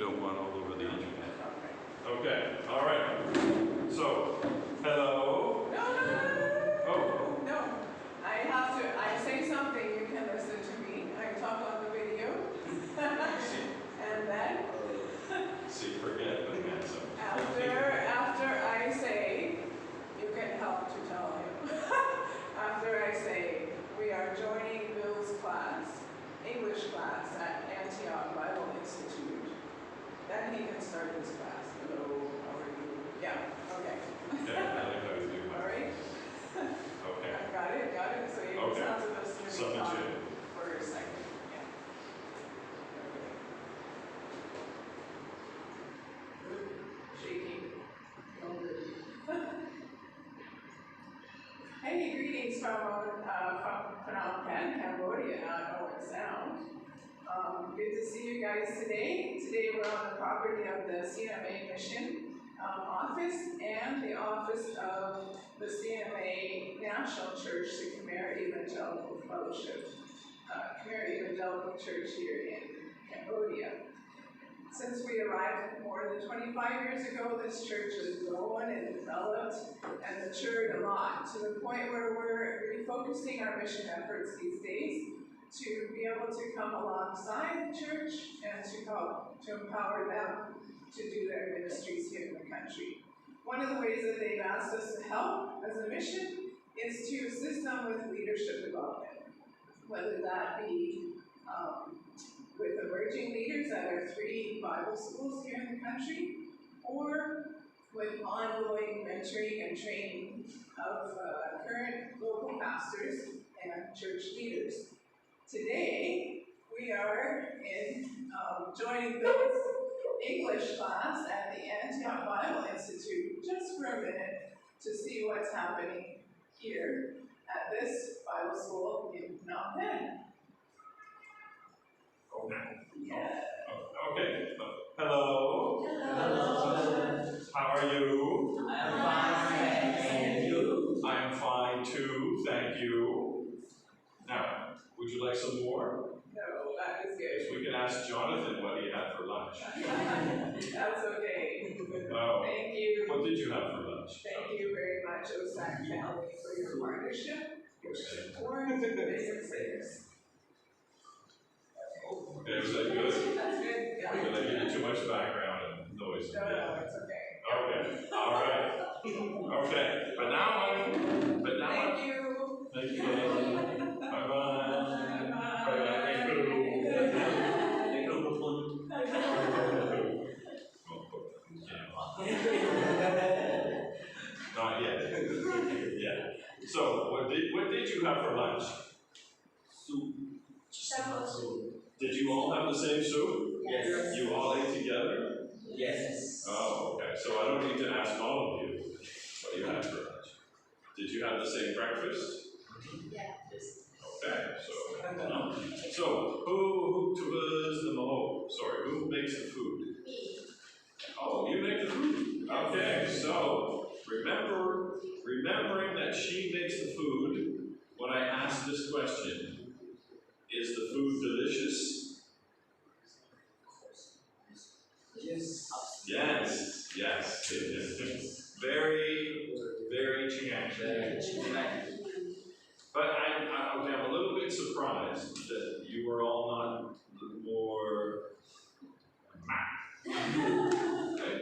don't want all over the internet. Okay, all right. So, hello. No. No. I say something, you can listen to me. I talk on the video. And then? See, forget the handsome. After I say, you can help to tell him. After I say, we are joining Bill's class, English class at Antioch Bible Institute, then he can start his class. Hello, how are you? Yeah, okay. Okay, I like how you do that. All right. Okay. Got it. So you just have to listen to me talk for a second. Yeah. Okay. Shaking. Hey, greetings from Phnom Penh, Cambodia. I know it sounds. Good to see you guys today. Today we're on the property of the CNMA Mission office and the office of the CNMA National Church, the Khmer Evangelical Fellowship, Khmer Evangelical Church here in Cambodia. Since we arrived more than 25 years ago, this church has grown and developed and matured a lot to the point where we're refocusing our mission efforts these days to be able to come alongside the church and to help to empower them to do their ministries here in the country. One of the ways that they've asked us to help as a mission is to assist them with leadership development, whether that be with emerging leaders at our 3 Bible schools here in the country, or with ongoing mentoring and training of current local pastors and church leaders. Today, we are joining Bill's English class at the Antioch Bible Institute just for a minute to see what's happening here at this Bible school in Phnom Penh. Yeah. Okay. Hello. How are you? I'm fine, thank you. I'm fine too, thank you. Now, would you like some more? No, that is Yes, good. we can ask Jonathan what he had for lunch. That's okay. Oh, Thank you. what did you have for lunch? Thank you very much, OSAC family, for your partnership, your support, and your prayers. Okay, was that good? That's good. Yeah. Did I give you too much background and noise? No, it's okay. Okay, all right. Okay, but now Thank you. Thank you. Bye-bye. Not yet. Yeah. So, what did you have for lunch? Soup. Did you all have the same soup? Yes. You all ate together? Yes. Oh, okay. So I don't need to ask all of you what you had for lunch. Did you have the same breakfast? Yes. Okay. So who was the who makes the food? Me. Oh, you make the food. Okay. So remembering that she makes the food, when I ask this question, is the food delicious? Yes. Yes. Very, very chiang. But I'm a little bit surprised that you were all not more okay?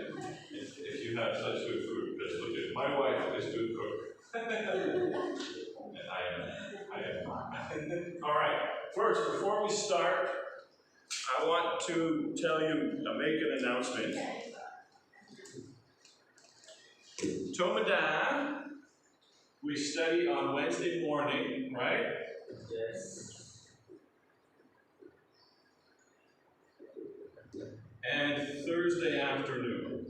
If you have such good food, because look at my wife is good cook. And I am not. All right. First, before we start, I want to make an announcement. Tomada, we study on Wednesday morning, right? Yes. And Thursday afternoon.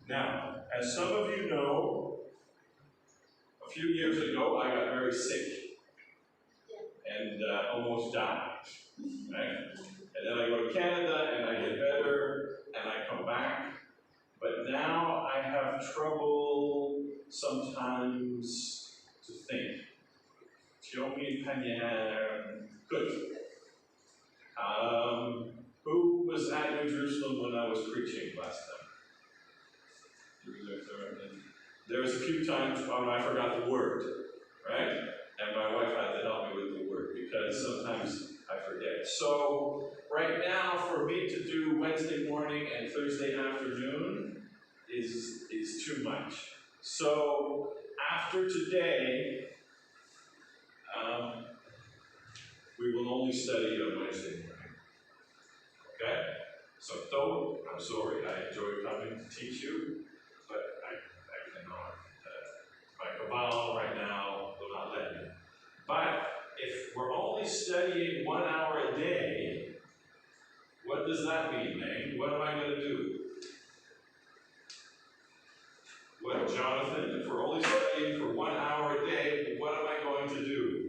Now, as some of you know, a few years ago I got very sick and almost died. Right? And then I go to Canada and I get better and I come back. But now I have trouble sometimes to think. Jomi Panyan. Good. Who was at New Jerusalem when I was preaching last time? There was a few times when I forgot the word, right? And my wife had to help me with the word because sometimes I forget. So right now, for me to do Wednesday morning and Thursday afternoon is too much. So after today, we will only study on Wednesday morning. Okay? So though I'm sorry, I enjoy coming to teach you, but I cannot. My cabal right now will not let me. But if we're only studying 1 hour a day, what does that mean, May? What am I going to do? What, Jonathan? If we're only studying for 1 hour a day, what am I going to do?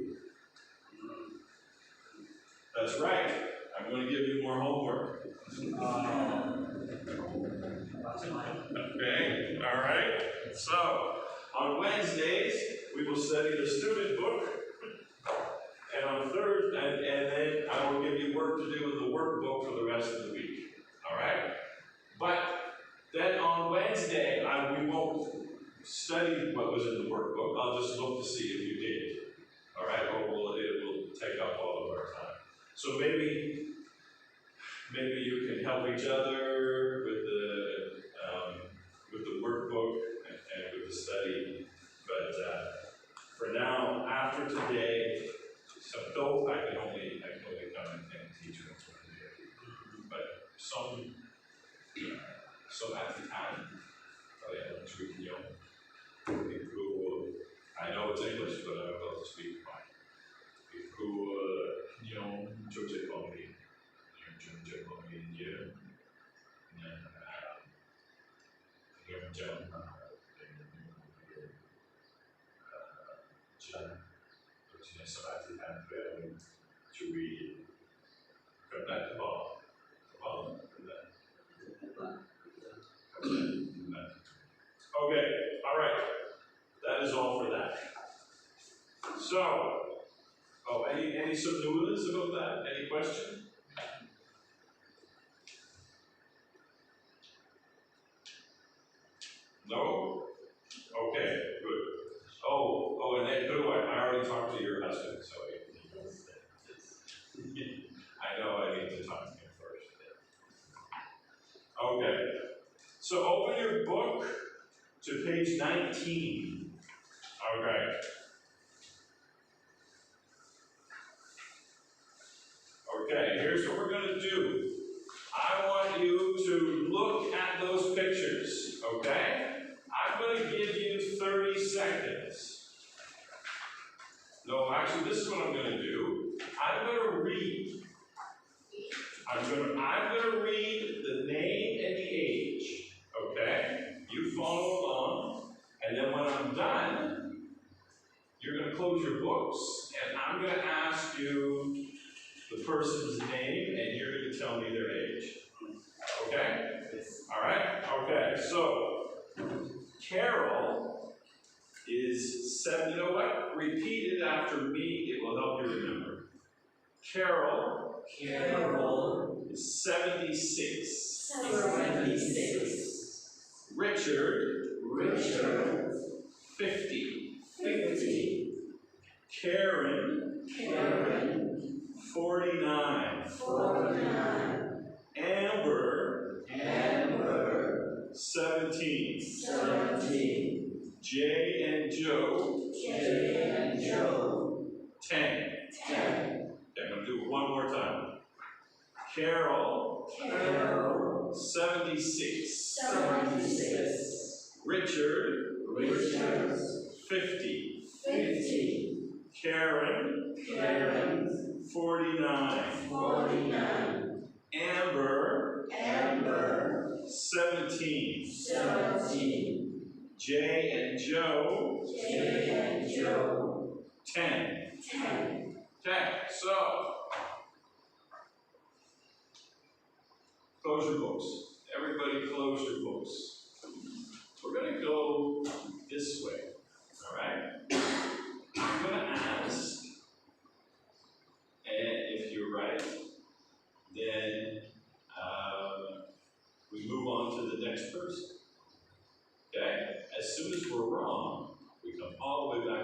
That's right. I'm going to give you more homework. Okay, all right. So, on Wednesdays, we will study the student book. And on Thursday, and then I will give you work to do in the workbook for the rest of the week. All right? But then on Wednesday, we won't study what was in the workbook. I'll just look to see if you did. All right? Or it will take up all of our time. So maybe you can help each other with the workbook and with the study. But for now, after today, so though I can only come and teach you one day. But some at the time, I know it's English, but I'm about to speak fine. Okay, all right. That is all for that. So, any subnulas about that? Any question? No? Okay, good. Oh, and then I already talked to your husband, so I know I need to talk to him first. Okay. So open your book to page 19. Okay. Okay, here's what we're going to do. I want you to look at those pictures, okay? I'm going to give you 30 seconds. No, actually, this is what I'm going to do. I'm going to read. I'm going to read the name and the age, okay? You follow along, and then when I'm done, you're going to close your books, and I'm going to ask you the person's name, and you're going to tell me their age. Okay? All right? Okay, so Carol is 7. You know what? Repeat it after me. It will help you remember. Carol is 76. 76. Richard 50. Karen 49. Amber 17. Jay and Joe 10. Okay, I'm going to do it one more time. Carol 76. Richard 50. Karen 49. Amber 17. Jay and Joe 10. Okay, so close your books. Everybody close your books. We're going to go this way, all right? I'm going to ask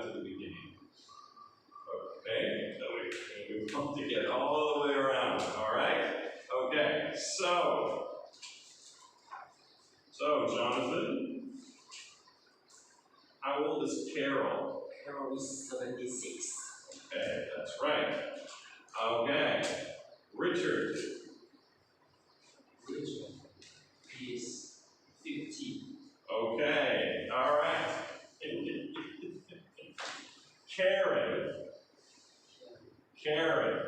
back to the beginning. Okay, so we want to get all the way around, all right? Okay, so Jonathan, how old is Carol? Carol is 76. Okay, that's right. Okay, Richard. Richard is 50. Okay, all right. Karen.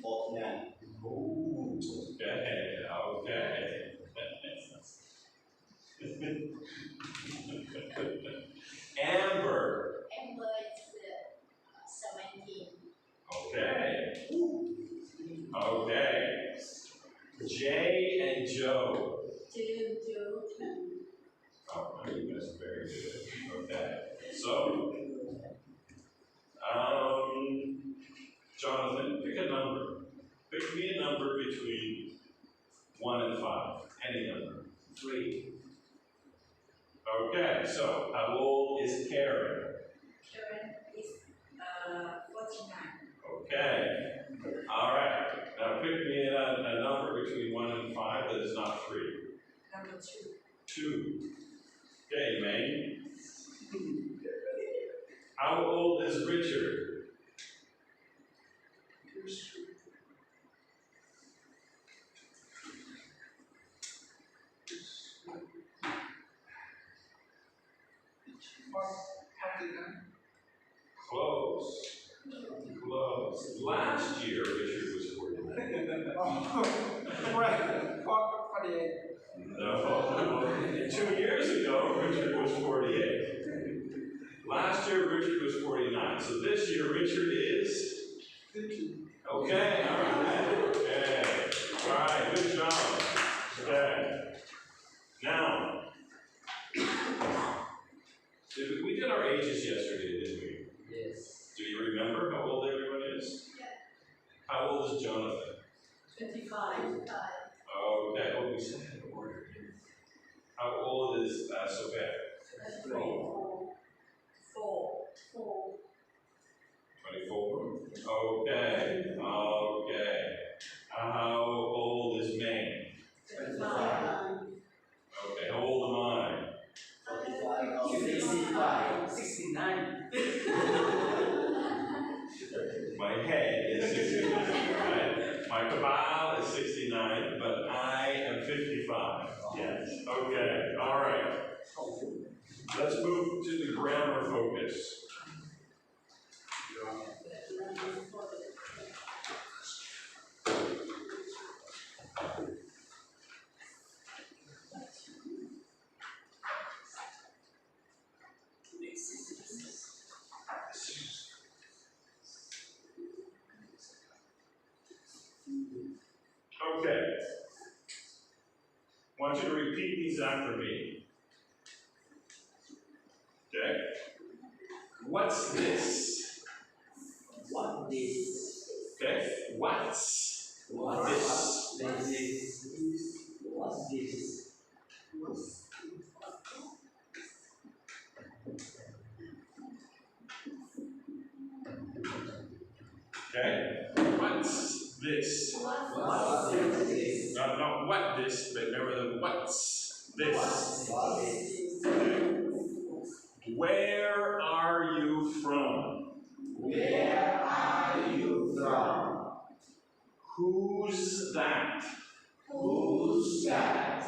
49. Ooh, okay. Amber. Amber is 17. Okay. Okay. Jay and Joe. Two. Oh, you guys are very good. Okay. So, Jonathan, pick a number. Pick me a number between 1 and 5. Any number. 3. Okay, so how old is Karen? Karen is 49. Okay. All right. Now pick me a number between 1 and 5 that is not 3. Number 2. 2. Okay, May. How old is Richard? Close. Last year, Richard was 49. No. 2 years ago, Richard was 48. Last year, Richard was 49. So this year, Richard is 50. Okay, all right. Okay. All right, good job. Okay. Now, we did our ages yesterday, didn't we? Yes. Do you remember how old everyone is? Yeah. How old is Jonathan? 25. Okay, oh, we said in order. How old is Sophia? 4. 24. Okay, okay. How old is May? 35. Okay, how old am I? 65. 69. My head is 69, right? My cabal is 69, but I am 55. Yes. Okay, all right. Let's move to the grammar focus. Okay. I want you to repeat these after me. Okay? What's this? What this? Okay? What's What this? this? What's this? Okay? What's this? What's this? Not what this, but remember the what's this? What's this? Where are you from? Where are you from? Who's that? Who's that?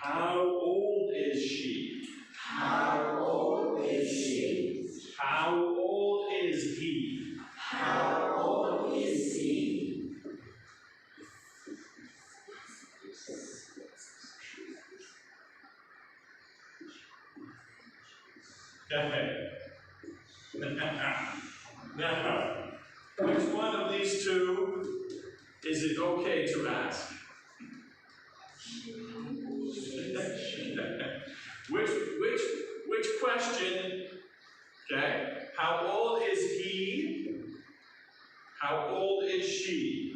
How old is she? How old is she? How old is he? How old is he? Okay. Now, which one of these two is it okay to ask? Which question? Okay. How old is he? How old is she?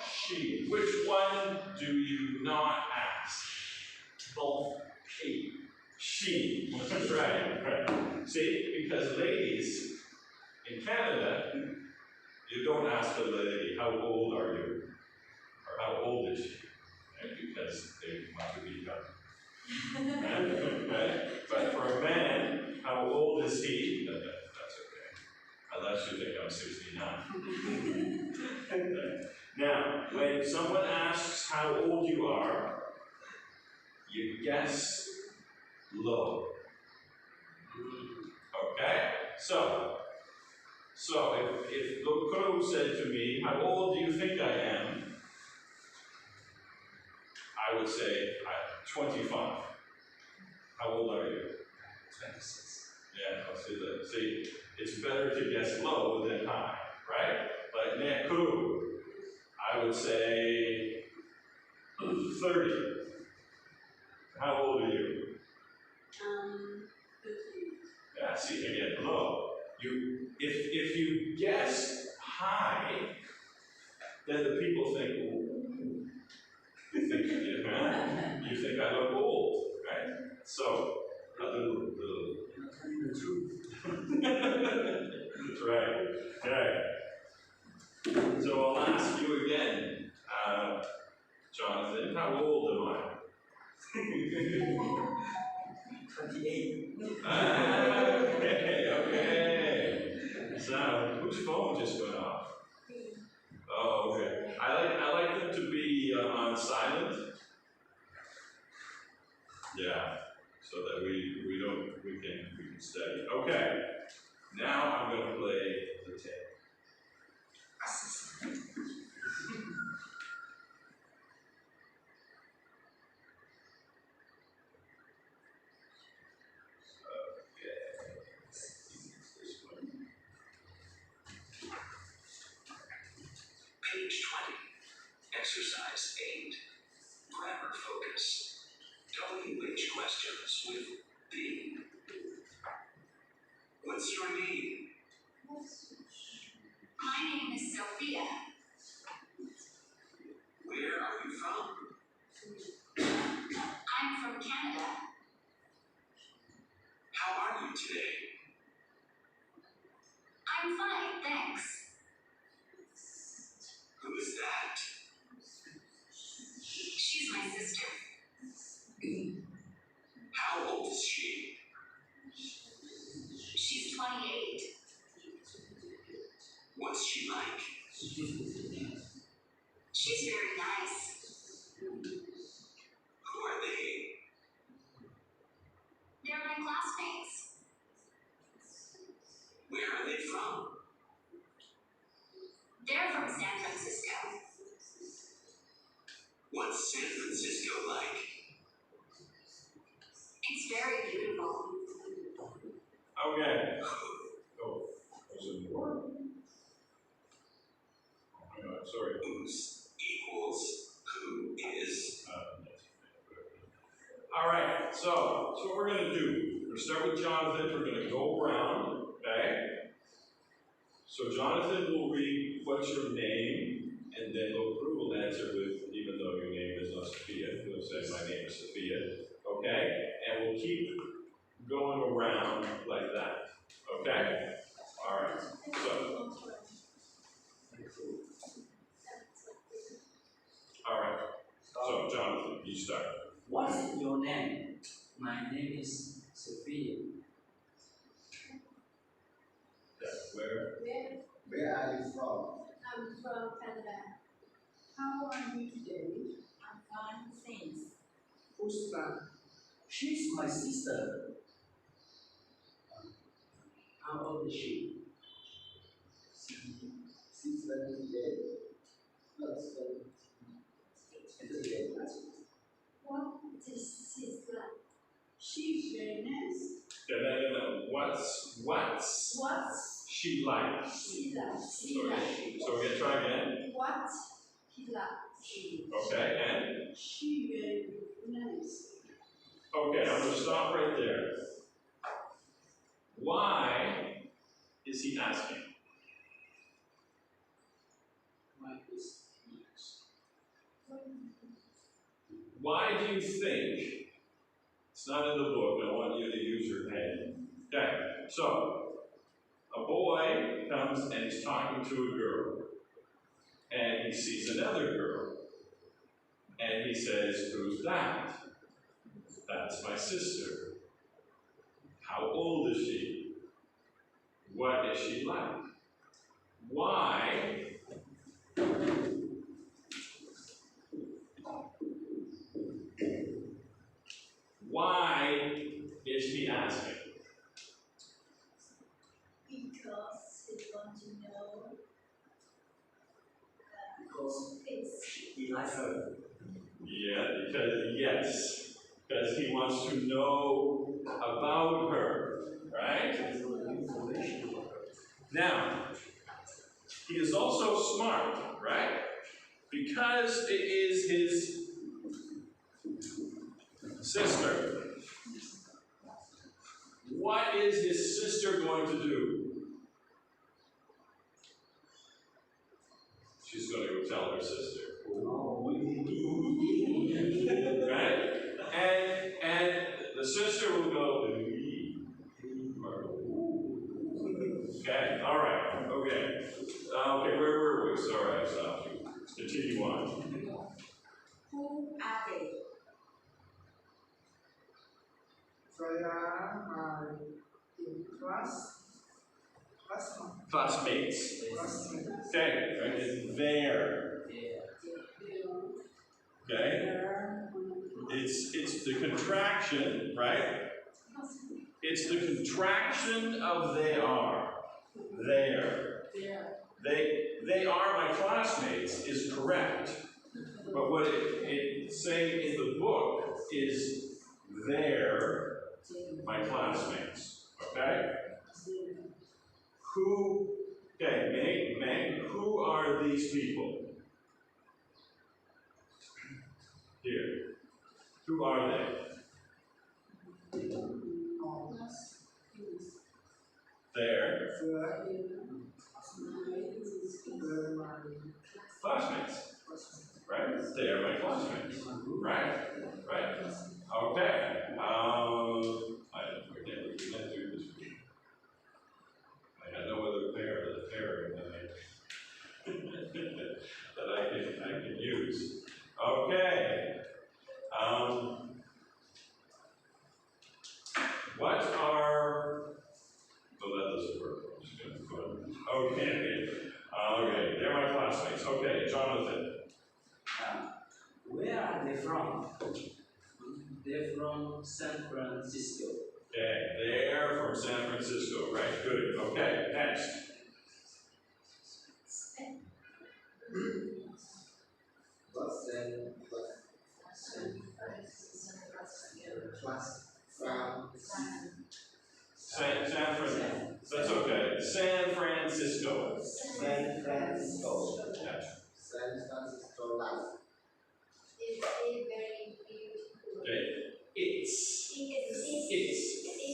She. Which one do you not ask? Both she. She. Right. ladies, in Canada, you don't ask a lady, how old are you? Or how old is she? Right? Because they want to be young. Right? But for a man, how old is he? That's okay. Unless you think I'm 69. Okay. Now, when someone asks how old you are, you guess low. Okay? So if Lokuru said to me, how old do you think I am? I would say, I'm 25. How old are you? 26. Yeah, I'll see that. See, it's better to guess low than high, right? Like Nekuru, I would say 30. How old are you? 30. Yeah, see, again, low. If you guess high, then the people think, ooh, you think I look old, right? So, a little. You're telling the truth. That's right. Okay. So I'll ask you again, Jonathan, how old am I? 28. Okay. So, whose phone just went off? Oh, okay. I like them to be on silent. Yeah. So that we can study. Okay. Now I'm going to play the tape. Page 20, Exercise 8, Grammar Focus. WH questions with B. What's your name? My name is Sophia. Where are you from? I'm from Canada. How are you today? I'm fine, thanks. Who's that? She's my sister. How old is she? She's 28. What's she like? She's very nice. Who are they? They're my classmates. Where are they from? They're from San Francisco. What's San Francisco like? It's very beautiful. Okay. Oh, was it more? Oh, no, sorry. Who's equals who is? All right. So what we're going to do. We're going to start with Jonathan. We're going to go around. Okay. So Jonathan will read what's your name, and then Lokuru will answer with, even though your name is not Sophia, he'll say my name is Sophia. Okay? And we'll keep going around like that. Okay? All right. So, all right. So Jonathan, you start. What is your name? My name is Sophia. Where? Where are you from? I'm from Canada. How are you today? I'm fine, thanks. Who's that? She's my sister. How old is she? She's 28. Not 28. What is his like? She's very nice. No. What's What's she like? he like? So we're going to try again. What he like? Okay, and? She very nice. Okay, I'm going to stop right there. Why is he asking? Why is he asking? Why do you think? It's not in the book. I want you to use your head. Okay, so comes and he's talking to a girl. And he sees another girl. And he says, "Who's that?" "That's my sister." "How old is she?" "What is she like?" Why? Why is he asking? Because they want to know Because it's he likes her. Yeah, because he wants to know about her, right? Information. Now, he is also smart, right? Because it is his sister. What is his sister going to do? She's going to go tell her sister. Right? And the sister will go, okay, all right, okay. Okay, where were we? Sorry, I stopped you. Continue on. who are they? Saya my in Classmates. classmates. Okay, right? It's there. Okay? It's the contraction, right? It's the contraction of they are. There. They are my classmates is correct. But what it's saying in the book is they're my classmates. Okay? Meg, who are these people? Here. Who are they? They're classmates. Right? They are my classmates. Right? Right? Okay. I can't do this. I got no other pairing that I can use. Okay. What are that doesn't work. I'm just gonna put them. Okay, they're my classmates. Okay, Jonathan. Where are they from? They're from San Francisco. Okay, they're from San Francisco. Right, good. Okay, next. San Francisco. That's okay. San Francisco. San Francisco. Yeah. San Francisco life. It's a very beautiful. Okay. It's.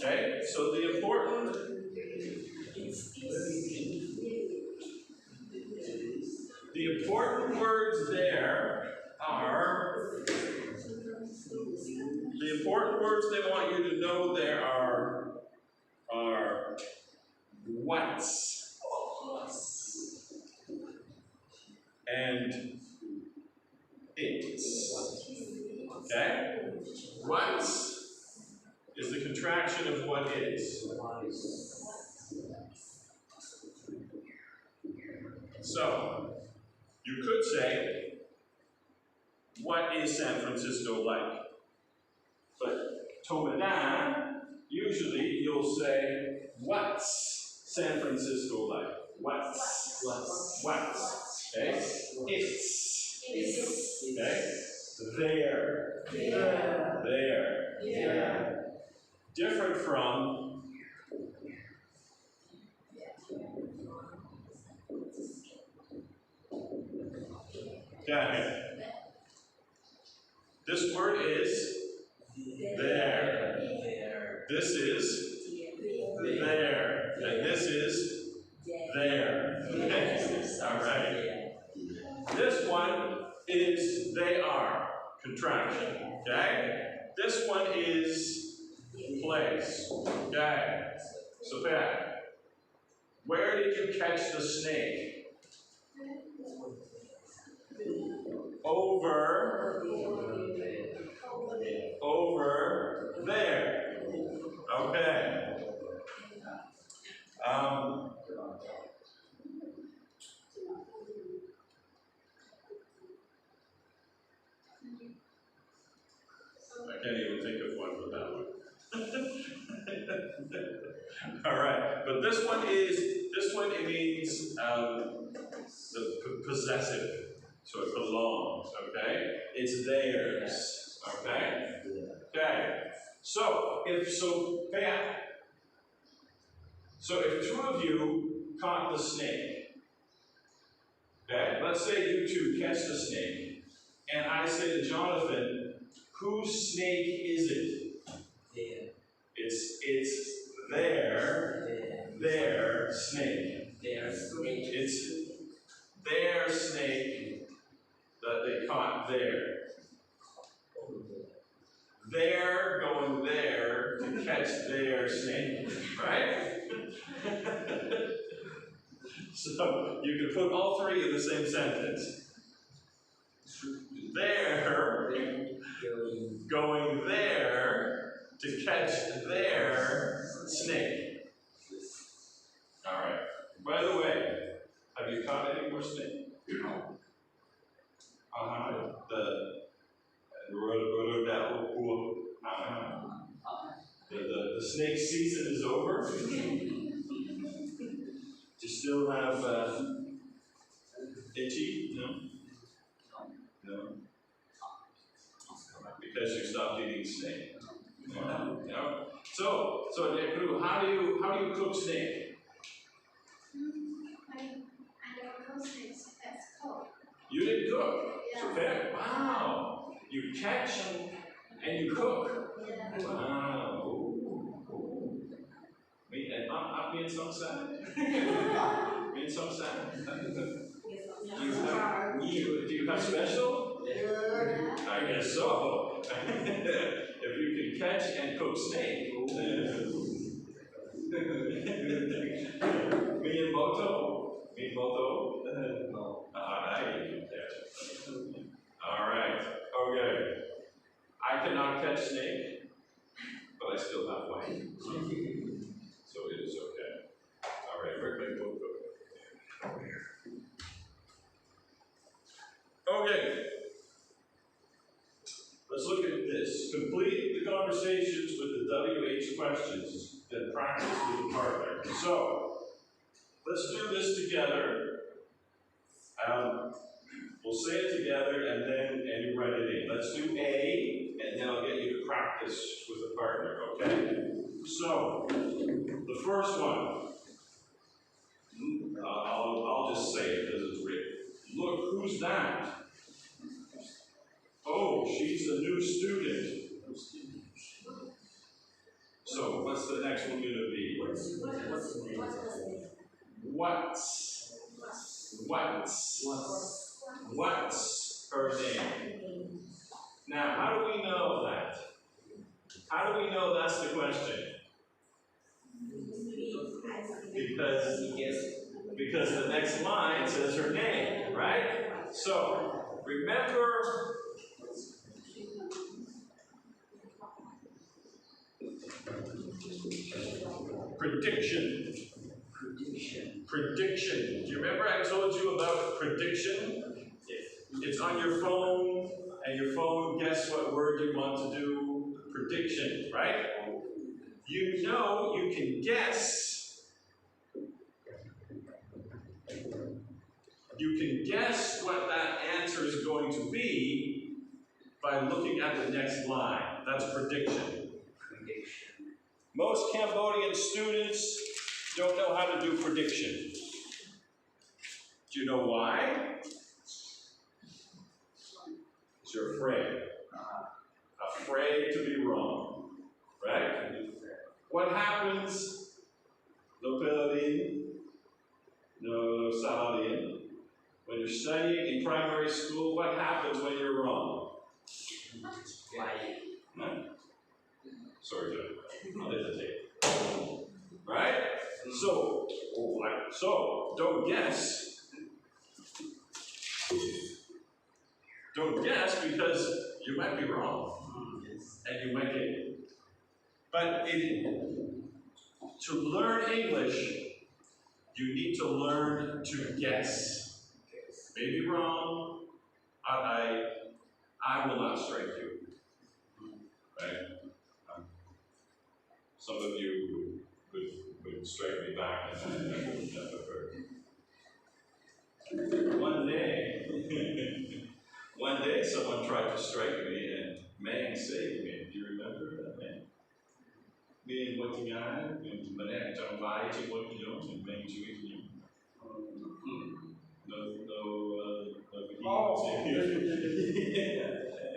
Okay. So the important. The important words there are. The important words they want you to know there are what's and it's. Okay? What's is the contraction of what is. So, you could say, what is San Francisco like? But Tomadan, usually you'll say, what's San Francisco like? What's? Okay? It's. Okay? There. Different from okay. This word is there. This is there. And this is there. All right. This one is they are. Contraction. Okay? This one is place. Okay? So back. Where did you catch the snake? Over there. Okay. I can't even think of one for that one. All right, but this one it means the possessive, so it belongs. Okay, it's theirs. Okay. Okay. So if two of you caught the snake, okay, let's say you two catch the snake, and I say to Jonathan, whose snake is it? It's their snake. It's their snake that they caught there. They're going there to catch their snake, right? So you can put all three in the same sentence. They're going there to catch their snake. All right. By the way, have you caught any more snake? The snake season is over. Do you still have itchy? No? No? Because you stopped eating snake. No? So how do you cook snake? I don't know snakes. That's cold. You didn't cook. Yeah. Okay. Wow. You catch and you cook. Yeah. Wow. Ooh. I'm being so sad. Being so sad. Do you have special? I guess so. If you can catch and cook snake, me and Moto. No. I can catch. All right. Okay. I cannot catch snake, but I still have one. So it is okay. All right. Rick, go. Okay. Let's look at this. Complete the conversations with the WH questions, then practice with the partner. So, let's do this together. We'll say it together and you write it in. Let's do A, and then I'll get you to practice with the partner, okay? So, the first one. I'll just say it because it's written. Look, who's that? Oh, she's a new student. So, what's the next one going to be? What's her name? Now, how do we know that? How do we know that's the question? Because the next line says her name, right? So, remember, prediction. Do you remember I told you about prediction? It's on your phone, and your phone, guess what word you want to do? Prediction, right? You know you can guess. You can guess what that answer is going to be by looking at the next line. That's prediction. Most Cambodian students don't know how to do prediction. Do you know why? Because you're afraid. Afraid to be wrong. Right? What happens? No peladin, no saladin. When you're studying in primary school, what happens when you're wrong? No? Sorry, John. I'll hit the tape. Right? So so don't guess. Don't guess because you might be wrong. And you might get it. But to learn English, you need to learn to guess. Maybe wrong. I will not strike you. Right? Some of you would strike me back and I would never hurt. One day someone tried to strike me and Mang saved me. Do you remember that, Mang? Me and what the guy, and Manek, John Vai, Jim What you know, and Mang Chui, you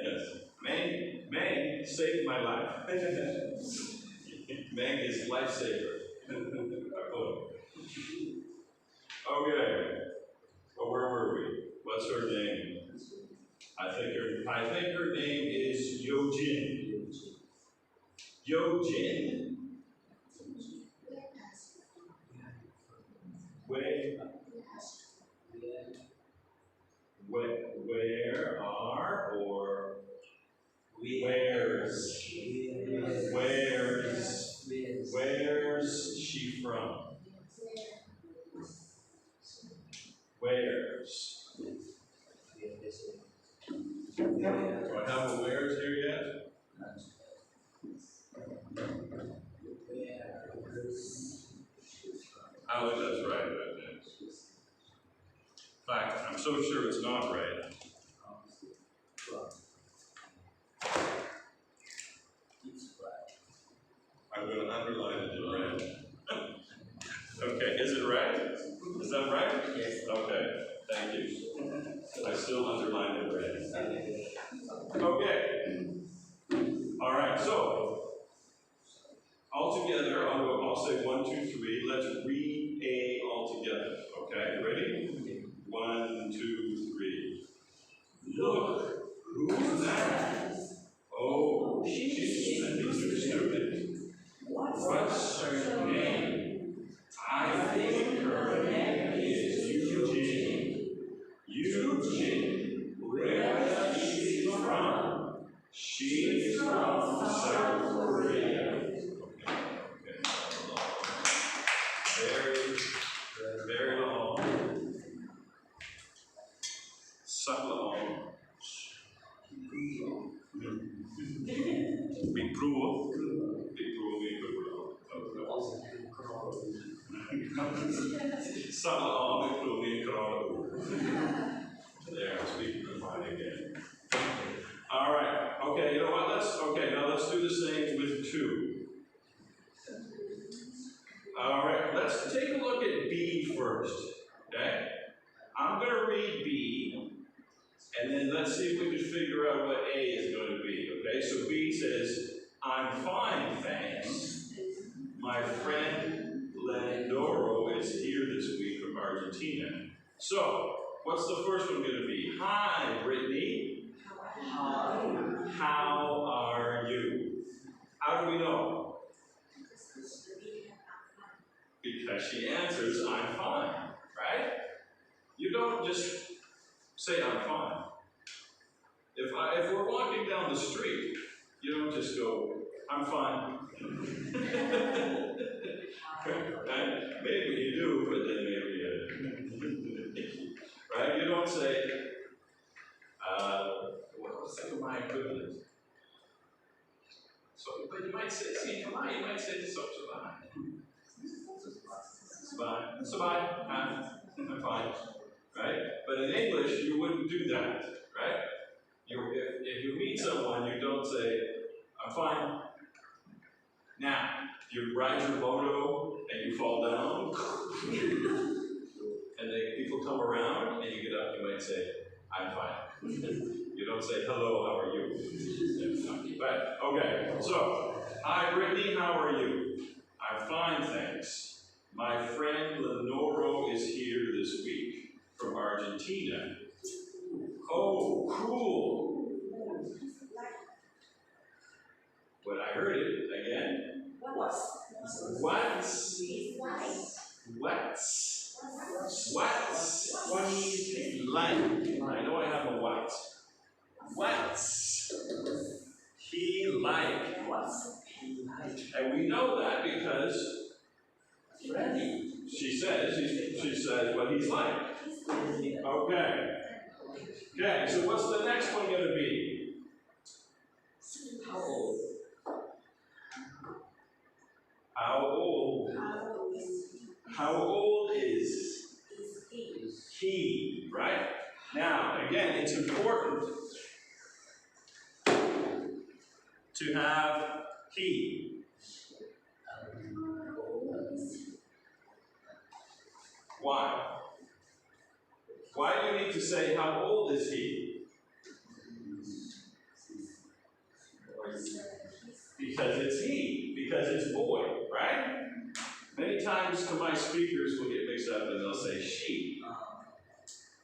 Yes. Mang saved my life. Mang is lifesaver. Okay. Well, where were we? What's her name? I think her name is Yojin. Yojin? Where are or where's she from? Where's? Do I have a where's here yet? I think that's right. In fact, I'm so sure it's not right. I'm going to underline it in red. Okay, is it right? Is that right? Yes. Okay, thank you. I still underline it in red. Okay. All right, so all together, I'll say 1, 2, 3. Let's read A all together. Okay, ready? 1, 2, 3. Look, who's that? Oh, she's a new student. What's her name? I think her name is Eugene. Eugene, where is she from? She's from South Korea. Okay. Very long. So long. Big Pro. There, I'm speaking to mine again. All right. Okay, you know what? Now let's do the same with 2. All right, let's take a look at B first. Okay? I'm going to read B, and then let's see if we can figure out what A is going to be. Okay, so B says, I'm fine, thanks. My friend Lendoro is here this week from Argentina. So, what's the first one going to be? Hi, Brittany. How are you? How do we know? Because she answers, I'm fine, right? You don't just say, I'm fine. If we're walking down the street, you don't just go, I'm fine. Right? Maybe you do, but then maybe right? You don't say, what's my equivalent? So, but you might say, you might say, so it's fine. I'm fine. Right? But in English, you wouldn't do that, right? If you meet someone, you don't say, I'm fine. Now, if you ride your moto and you fall down, and then people come around and you get up, you might say, I'm fine. You don't say, hello, how are you? But, okay, so, hi Brittany, how are you? I'm fine, thanks. My friend Lenoro is here this week from Argentina. Oh, cool. But I heard it again. What's What's he like? I know I have a what. What's he like? And we know that because she says what he's like. Okay. Okay, so what's the next one going to be? How old? How old? How old is he? Right? Now, again, it's important to have he. Why? Why do you need to say how old is he? Because it's he. Because it's boy, right? Many times to my speakers will get mixed up and they'll say she.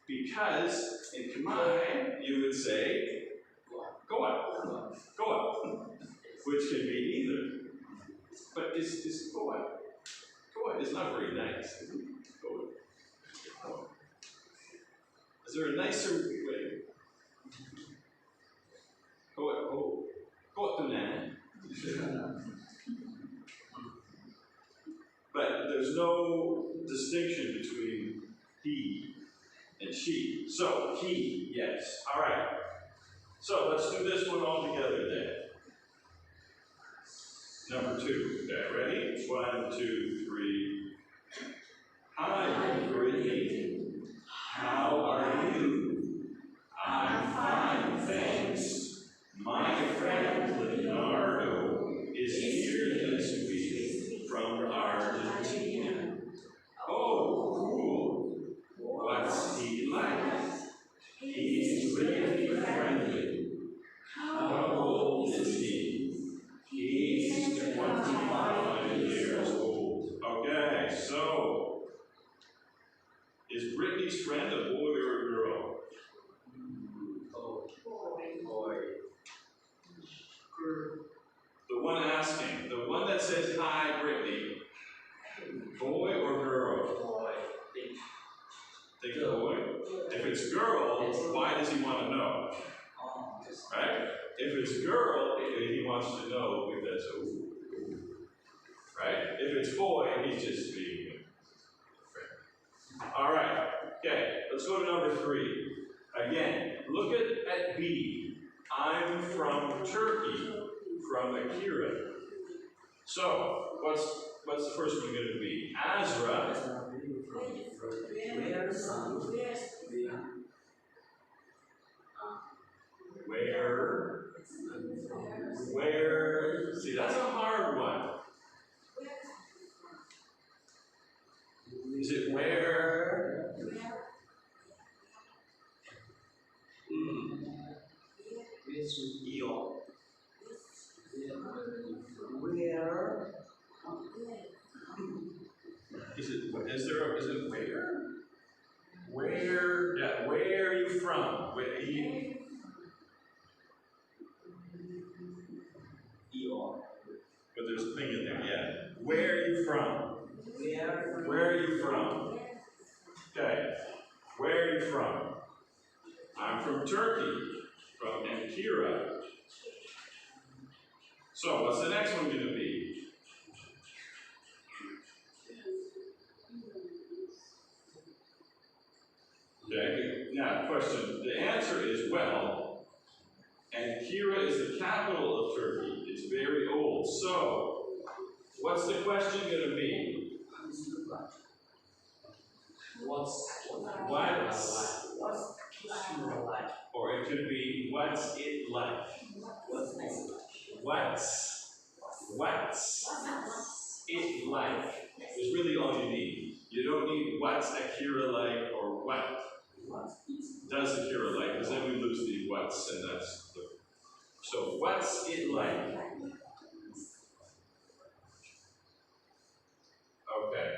Because in Khmer you would say go up. Go up. Which can be either. But it's go up. Go up is not very nice. Go up. Go up. Is there a nicer way? Go up. Go up to nan. But there's no distinction between he and she. So, he, yes. All right. So, let's do this one all together then. Number 2. Okay, ready? 1, 2, 3. Hi, Brittany. How are you? I'm fine, thanks. My friend Leonardo is here this week from Argentina. Oh, cool. What's he like? He's really friendly. How old is he? He's 25 years old. Okay, so is Brittany's friend a boy or a girl? Boy. The one asking, the one that says hi, Brittany, boy or girl? Boy. Think boy. If it's girl, why does he want to know? Right? If it's girl, he wants to know because right? If it's boy, he's just being a friend. All right. Okay. Let's go to number 3. Again, look at B. I'm from Turkey, from Akira. So, what's the first one going to be? Azra. Where? See, that's a hard one. Is it where? Where? Is it where? Where? Yeah, where are you from? But there's a thing in there, yeah. Where are you from? Where are you from? Okay. Where are you from? I'm from Turkey, from Ankara. So, what's the next one going to be? Okay, now question. The answer is well, Ankara is the capital of Turkey. It's very old. So, what's the question going to be? What's Or it could be, what's it like? What's it like? Is really all you need. You don't need what's Akira like or what does Akira like, because then we lose the what's, and that's the. So what's it like? Okay.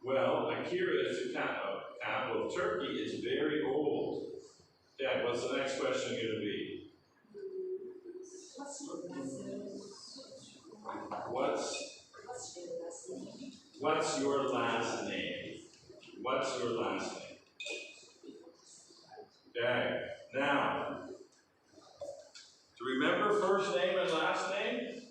Well, Akira is the capital of Turkey. It's very old. Dad, what's the next question going to be? What's your last name? What's your last name? Okay. Now, to remember first name and last name?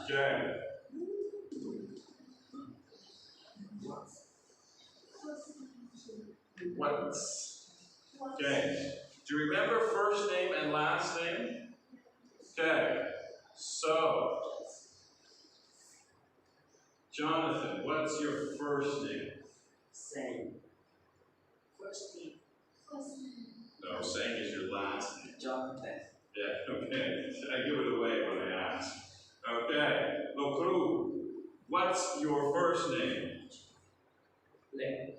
Okay. What's? Okay. Do you remember first name and last name? Okay. So, Jonathan, what's your first name? Same. First name. No, saying is your last name. Jonathan. Yeah, okay. I give it away when I ask. Okay. Lokru, what's your first name? Len.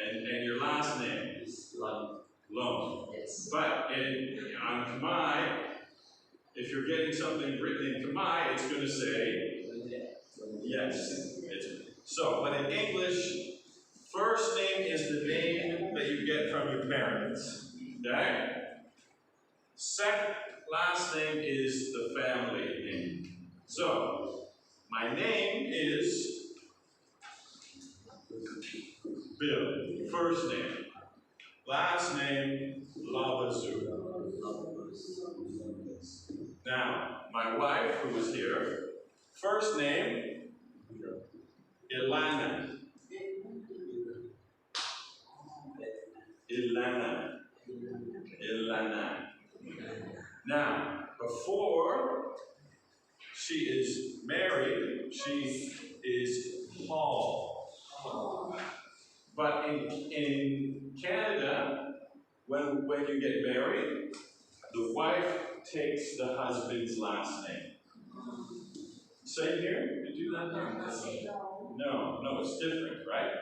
And your last name? Is Lon. Lone. Yes. But on Khmer, if you're getting something written in Khmer, it's going to say yes. But in English, first name is the name that you get from your parents. Okay? Second, last name is the family name. So, my name is Bill. First name. Last name, Labazu. Now, my wife, who is here, first name, Ilana. Ilana. Ilana. Now, before she is married, she is Paul. But in Canada, when you get married, the wife takes the husband's last name. Same here? You do that now? No, it's different, right?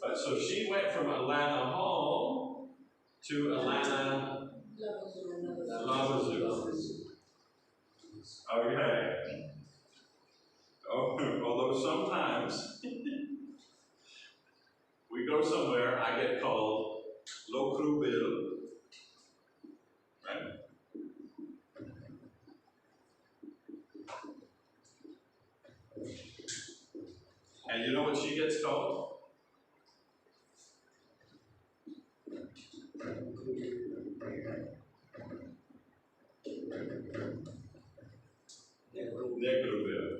But so she went from Alana Hall to Alana Labazu. Okay. Although sometimes we go somewhere, I get called Lokru Bill. Right? And you know what she gets called? Necroville.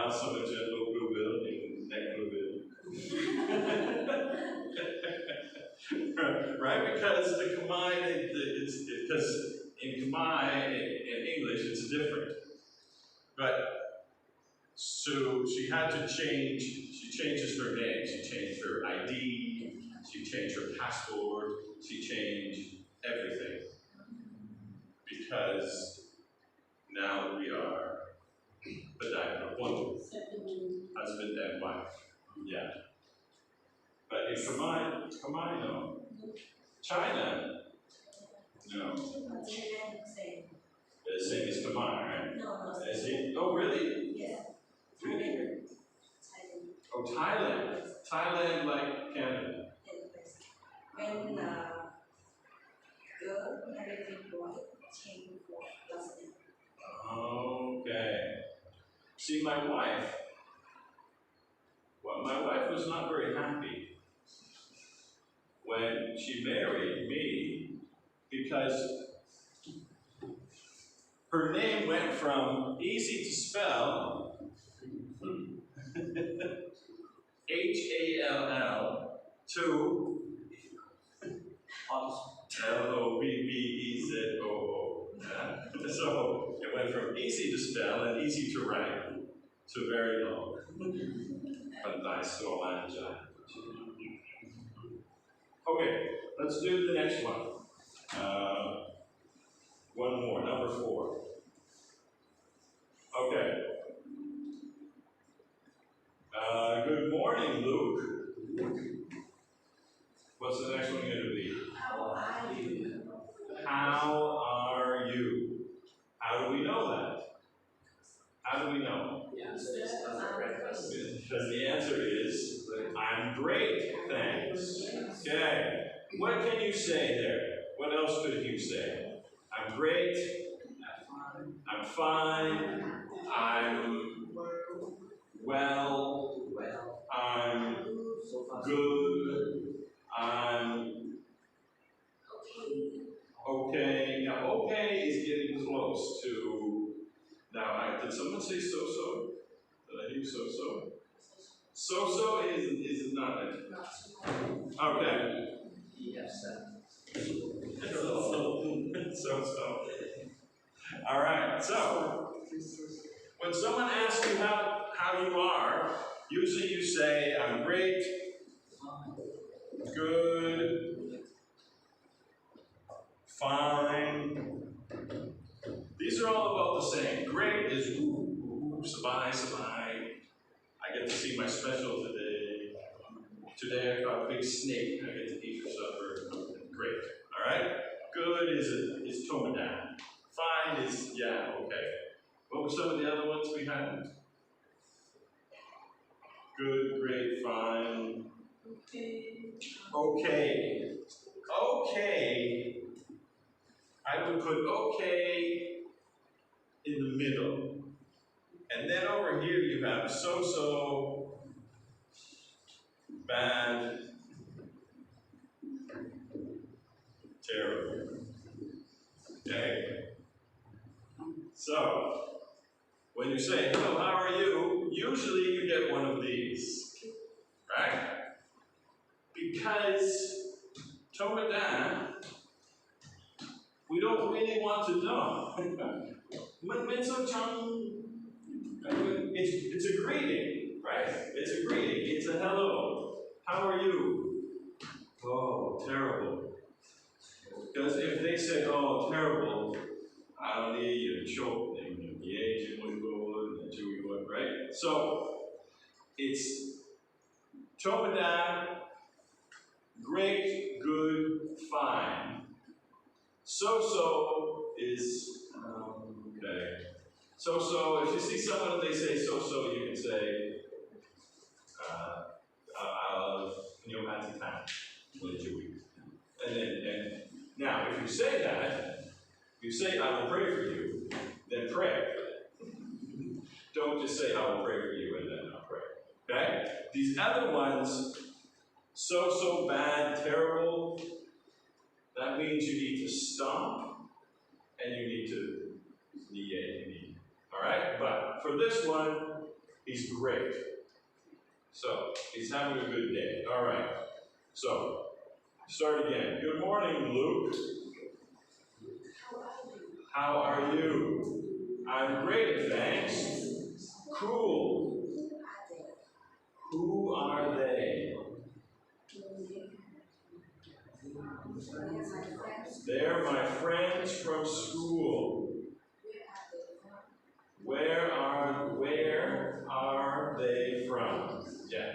So much at Necroville, Necroville. Right? Because the Khmer, because in Khmer, in English, it's different. But, so she had to change, she changes her name, she changed her ID, she changed her passport, she changed everything. Because now we are husband and wife. Yeah. But in Khmer, no. China, no. The same as Khmer, right? Is it? Oh, really? Yeah. Really? Oh, Thailand. Thailand like Canada. When girl married boy, change for last name. Okay. See, my wife was not very happy when she married me because her name went from easy to spell, Hall, to Lobbezoo. Yeah? So it went from easy to spell and easy to write to very long. Okay, let's do the next one. One more, number 4. Okay. Good morning, Luke. What's the next one going to be? How are you? How are you? How do we know that? How do we know? Yes. Because the answer is, I'm great, thanks. Okay. What can you say there? What else could you say? I'm great. I'm fine. I'm well. I'm good. I'm okay. Now, okay is getting close to. Now, did someone say so-so? Did I hear so-so? So-so is not it. Okay. Yes, So-so. All right. So, when someone asks you how you are, usually you say, I'm great, good, fine. These are all about the same. Great is sabai, sabai. I get to see my special today. Today I caught a big snake. I get to eat for supper. Great. All right. Good is tomadan. Fine is yeah okay. What were some of the other ones we had? Good, great, fine. Okay. Okay. I would put okay in the middle. And then over here you have so-so, bad, terrible. Okay? So, when you say, hello, how are you? Usually you get one of these. Right? Because Tomadan, we don't really want to know. It's a greeting, right? It's a greeting. It's a hello. How are you? Oh, terrible. Because if they say, oh, terrible, I don't need you to choke them. The agent would go, the Jew would go, right? So, it's Tomadan, great, good, fine. So-so is, okay. So-so, if you see someone and they say so-so, you can say, Atitan, and now, if you say that, if you say, I will pray for you, then pray. Don't just say, I will pray for you, and then I'll pray. Okay? These other ones, so bad, terrible, that means you need to stop, and you need to negate. Alright? But for this one, he's great. So, he's having a good day. Alright. So, start again. Good morning, Luke. How are you? I'm great, thanks. Cool. Who are they? They're my friends from school. Where are they from? Yeah.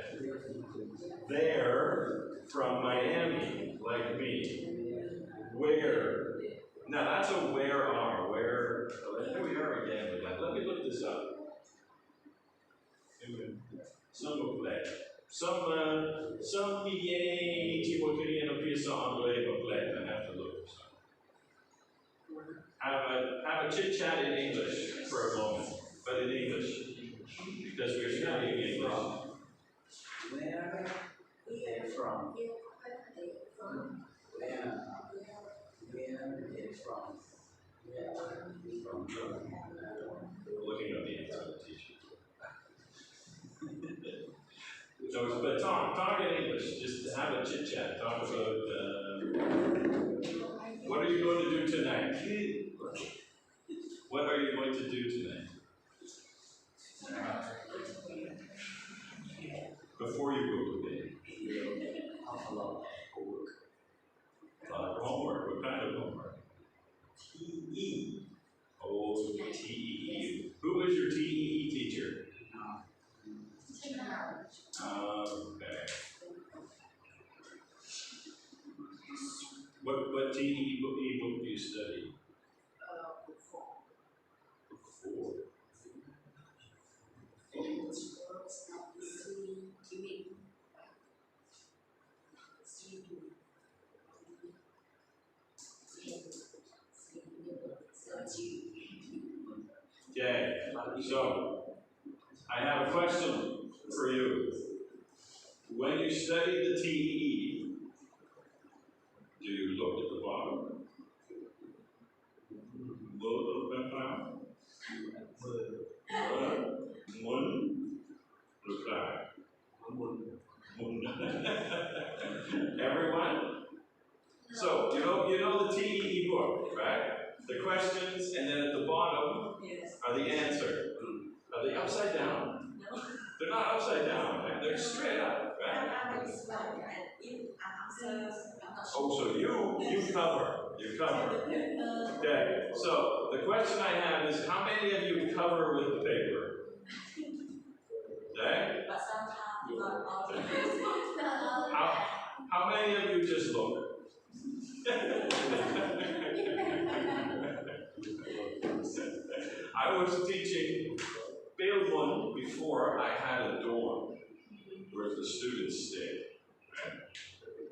They're from Miami, like me. Where? Now that's a where are. Where? Here we are again with that. Let me look this up. Some milliers qui vont créer un pièce anglais complète. I have to look. Have a chit chat in English for a moment, but in English, because we're studying English. Where are they from? Where are they from? We're looking at the answer to the teacher. So, but talk in English. Just have a chit chat. Talk about what are you going to do tonight? What are you going to do tonight? Before you go to bed. Homework. What kind of homework? TE. Oh, TEE. Who is your TEE teacher? Okay. What TEE book do you study? Before. So, I have a question for you. When you study the TEE, do you look at the bottom? Look at Mun, reply. Everyone? So, you know the TEE book, right? The questions, and then at the bottom Yes. are the answer. Are they upside down? No. They're not upside down, right? They're straight up, right? I will explain and if answers, I'm not sure. Oh, so you cover. Okay, so the question I have is, how many of you cover with the paper? Okay? But sometimes not all. How many of you just look? I was teaching Field 1 before I had a dorm where the students stayed. Right?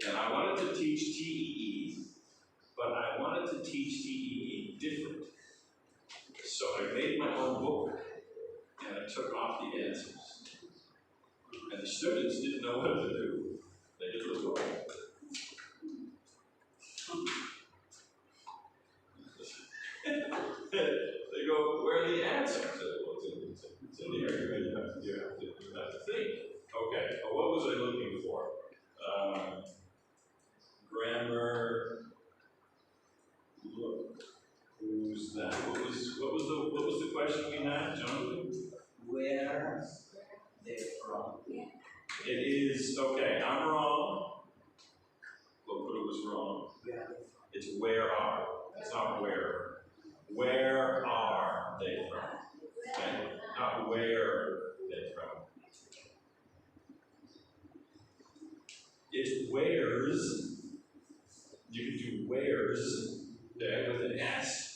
And I wanted to teach TEE, but I wanted to teach TEE different. So I made my own book and I took off the answers. And the students didn't know what to do. They just looked away. They go, where are the answers? Well, it's in here. You have to think. Okay, well, what was I looking for? Grammar. Look, who's that? What was the question we had, Jonathan? Where they from? It is, okay, I'm wrong. Look what it was wrong. Yeah. It's where are. It's not where. Where are they from? Okay? Not where they're from. It's where's. You can do where's, okay, with an S.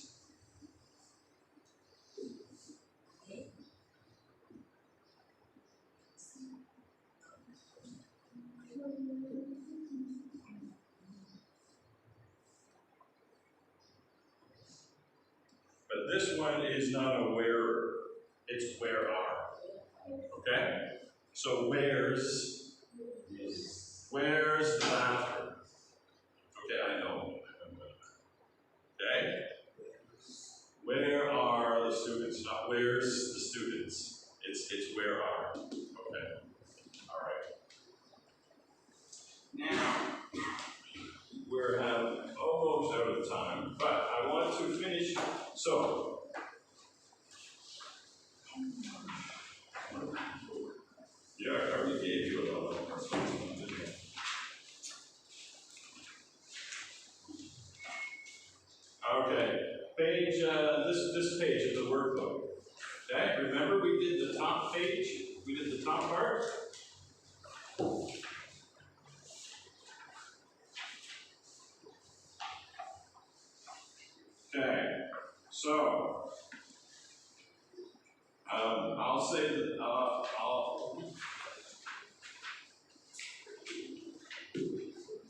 But this one is not a where, it's where are. Okay? So where's the bathroom? Okay, I know. Okay? Where are the students? Not where's the students. It's where are. Okay. Alright. Now we're almost out of time, but I want to finish. So yeah, I already gave you a lot of didn't I? Okay, page, this page of the workbook. Okay, remember we did the top page? We did the top part? Okay, so, I'll say that,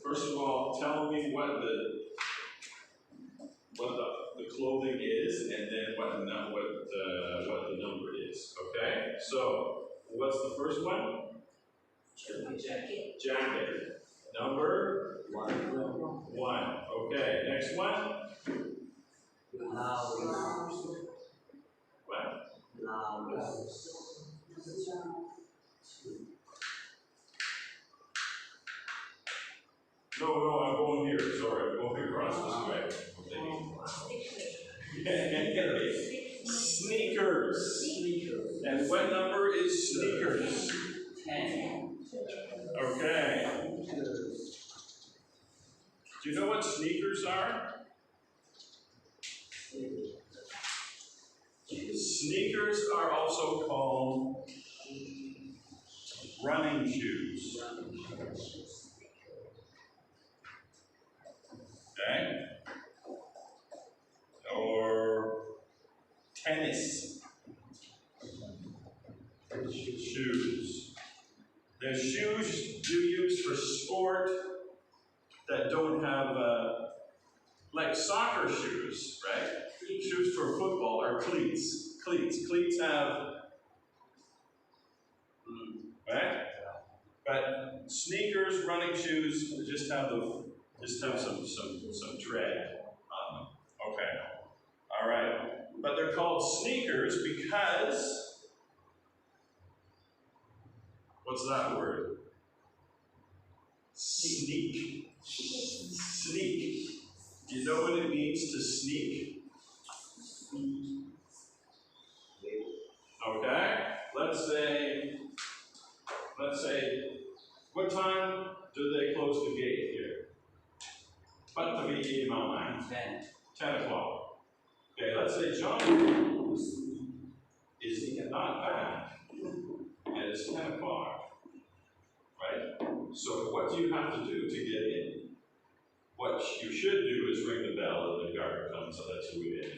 first of all, tell me what the clothing is, and then what the number is. Okay. So what's the first one? Jacket. Jacket. Number 1. Okay. Next one. Blouse. What? Blouse. No, I'm going here. Sorry, I'm going across this way. Sneakers. And what number is sneakers? 10. Okay. Do you know what sneakers are? Sneakers are also called running shoes. Okay? Or tennis shoes. There's shoes you use for sport that don't have, like soccer shoes, right? Shoes for football are cleats. Cleats. Cleats have, right? But sneakers, running shoes, just have some tread on them. Okay. All right. But they're called sneakers because, what's that word? Sneak. Sneak. Do you know what it means to sneak? Okay. Let's say, what time do they close the gate here? What the meeting on? 10 o'clock. Okay, let's say John is not back, and it's 10 o'clock, right? So what do you have to do to get in? What you should do is ring the bell and the guard comes and lets you in.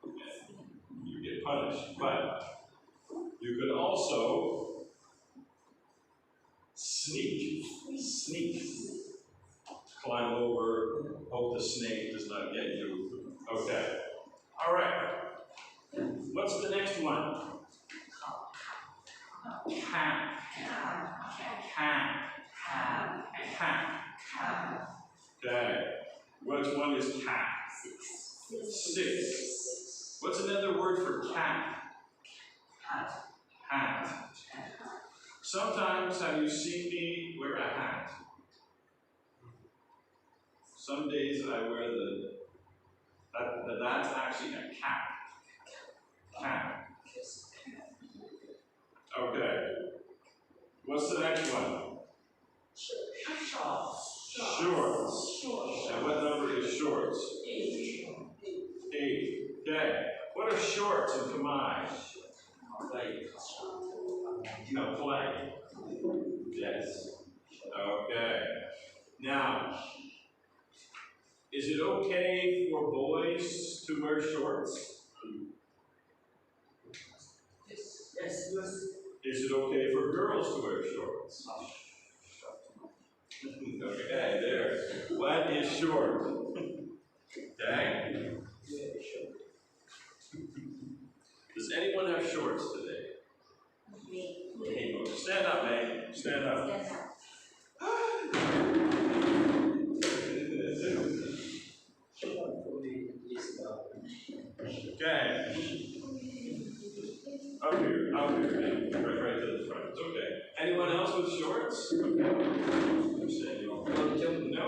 And you get punished. But you could also sneak. Climb over, hope the snake does not get you. Okay. All right. What's the next one? Cat. Okay. Which one is cat? 6. What's another word for cat? Hat. Sometimes have you seen me wear a hat? Some days I wear that's actually a cap. Cap. Okay. What's the next one? Shorts. And what number is shorts? 8. Okay. What are shorts in Khmer? Play. Yes. Okay. Now, is it okay for boys to wear shorts? Yes. Is it okay for girls to wear shorts? Okay, there. What is short? Okay? Does anyone have shorts today? Stand up, May. Stand up. Okay. Up here, right to the front. It's okay. Anyone else with shorts? Okay. I'm standing. No.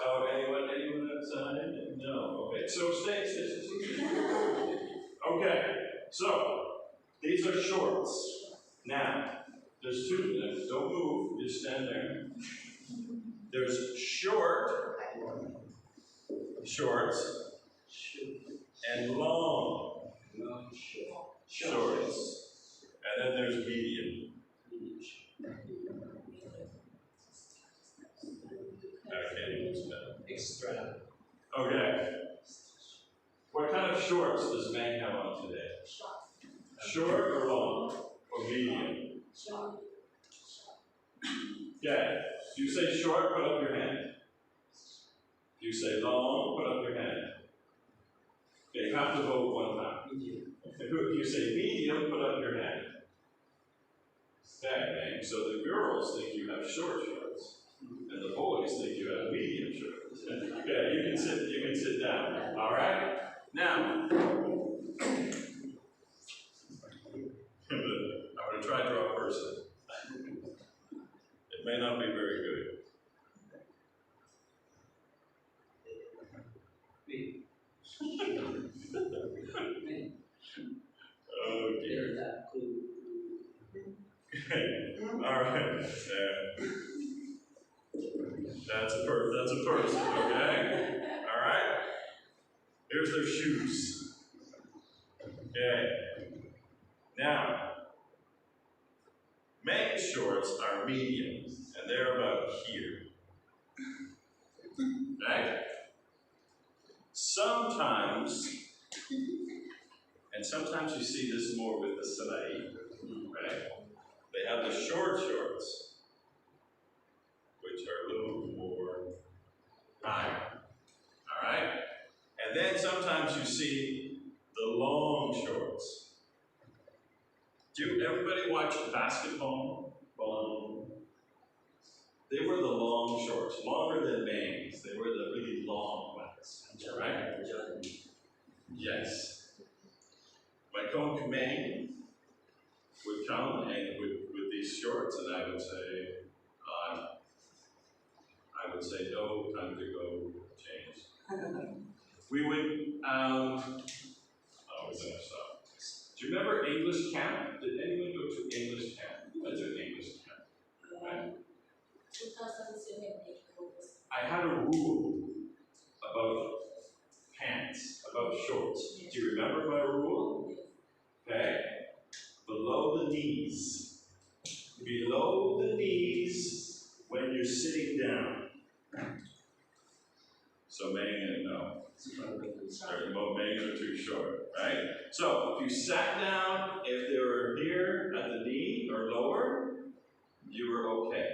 Oh, anyone outside? No. Okay. So stay. Okay. So these are shorts. Now, there's 2. Don't move. Just stand there. There's shorts, and long shorts. And then there's medium. I can't even spell. Extra. Okay. What kind of shorts does Meg have on today? Short or long? Or medium? Okay. If you say short, put up your hand. If you say long, put up your hand. Okay, you have to vote one time. If you say medium, put up your hand. Okay, so the girls think you have short shorts, and the boys think you have medium shorts. Okay, you can sit down. All right. Now, I'm going to try to draw a person. It may not be very good. Oh dear. All right. That's a person. Okay. All right. Here's their shoes. Okay. Now, men's shorts are medium, and they're about here. Right? Sometimes you see this more with the salai, right? They have the short shorts, which are a little more higher. All right? And then sometimes you see the long shorts. Everybody watch basketball? They were the long shorts, longer than bangs. They were the really long ones, right? Yes. My Coach Kumang would come and with these shorts, and I would say, no, time to go change. We would, do you remember English camp? Did anyone go to English camp? Who went to English camp? Right? 2007 I had a rule about pants, about shorts. Do you remember my rule? Okay? Below the knees. Below the knees when you're sitting down. So Megan, no. Megan are too short, right? So if you sat down, if they were here at the knee or lower, you were okay.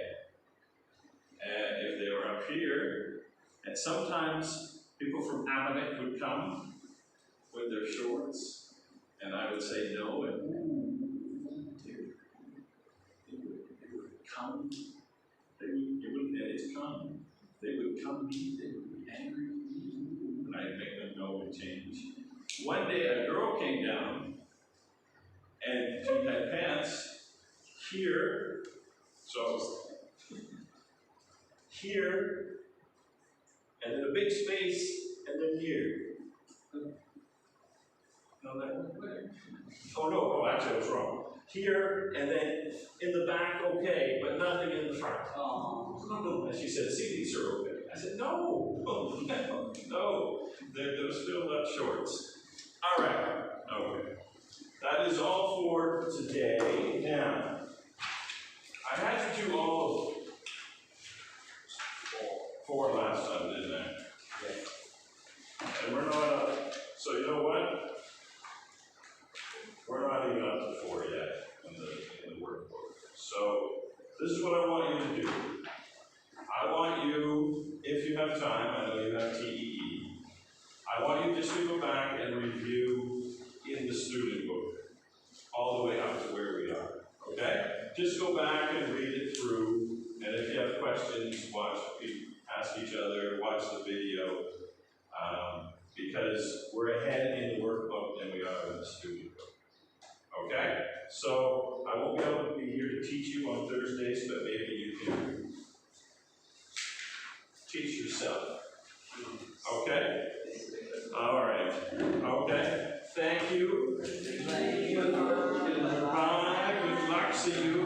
And if they were up here, and sometimes people from Amanek would come with their shorts, and I would say no, and they would come. They would come me, they would be angry with me, and I'd make them go and change. One day a girl came down, and she had pants here, so here, and then a big space, and then here. No, that went way. Oh no, actually I was wrong. Here, and then in the back, okay, but nothing in the front. And she said, see, these are okay. I said, no, they're still left shorts. All right, okay. That is all for today. Now, I had to do all four last time, didn't I? Yeah. And we're not up, so you know what? We're not even up to 4 yet in the workbook. So this is what I want you to do. I want you, if you have time, I know you have TEE, I want you just to go back and review in the student book, all the way up to where we are, okay? Just go back and read it through, and if you have questions, ask each other, watch the video, because we're ahead in the workbook than we are in the student book. Okay? So I won't be able to be here to teach you on Thursdays, but maybe you can teach yourself. Okay? All right. Okay. Thank you. Bye. Good luck. See you.